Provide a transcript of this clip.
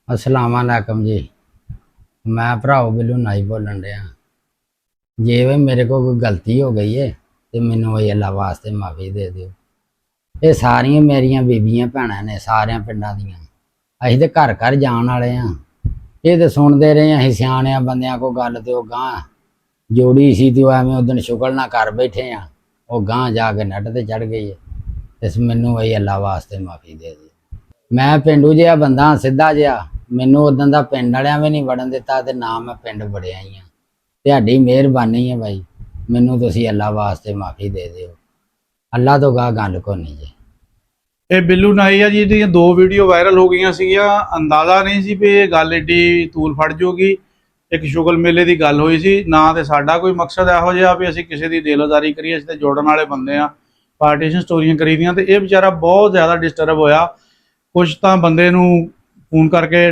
अस्सलाम वालेकुम जी। मैं भराओ बिल्लू नाई बोलन डया। जे वे मेरे को कोई गलती हो गई है तो मैनू वही अल्लाह वास्ते माफ़ी दे दिओ। ये सारियां मेरियां बीबियां भैणां ने सारे पिंडां दियां। असीं ते घर घर जाण वाले हाँ। ये तो सुनते रहे असीं सियाणियां बंदियां को गल ते ओह गां जोड़ी सी तो एवें उस दिन शुक्र ना कर बैठे हाँ, वो गां जाके नट ते चढ़ गई है। इस मैनू वही अल्लाह वास्ते माफ़ी दे दी। मैं पेंडू जिहा बंदा हाँ, सीधा जिहा। मैनू उदन दा पिंड वालियां भी नहीं वड़न दिता ते ना मैं पिंड वड़िया ही हाँ। तुहाडी मेहरबानी है भाई, मैनू तुसीं अल्लाह वास्ते माफ़ी दे दिओ। अल्लाह तो गाह गल कोनी जी। ਇਹ ਬਿੱਲੂ ਨਾਈਆ ਜੀ ਦੀਆਂ 2 ਵੀਡੀਓ ਵਾਇਰਲ ਹੋ ਗਈਆਂ ਸੀਗੀਆਂ। ਅੰਦਾਜ਼ਾ ਨਹੀਂ ਸੀ ਵੀ ਇਹ ਗੱਲ ਏਡੀ ਤੂਲ ਫੜ ਜੂਗੀ। ਇੱਕ ਸ਼ੁਗਲ ਮੇਲੇ ਦੀ ਗੱਲ ਹੋਈ ਸੀ ਨਾ, ਤੇ ਸਾਡਾ ਕੋਈ ਮਕਸਦ ਇਹੋ ਜਿਹਾ ਵੀ ਅਸੀਂ ਕਿਸੇ ਦੀ ਦਿਲੋਜ਼ਾਰੀ ਕਰੀਏ। ਅਸੀਂ ਤੇ ਜੋੜਨ ਵਾਲੇ ਬੰਦੇ ਆ, ਪਾਰਟੀਸ਼ਨ ਸਟੋਰੀਆਂ ਕਰੀਦੀਆਂ। ਤੇ ਇਹ ਵਿਚਾਰਾ ਬਹੁਤ ਜ਼ਿਆਦਾ ਡਿਸਟਰਬ ਹੋਇਆ। ਕੁਝ ਤਾਂ ਬੰਦੇ ਨੂੰ ਫੋਨ ਕਰਕੇ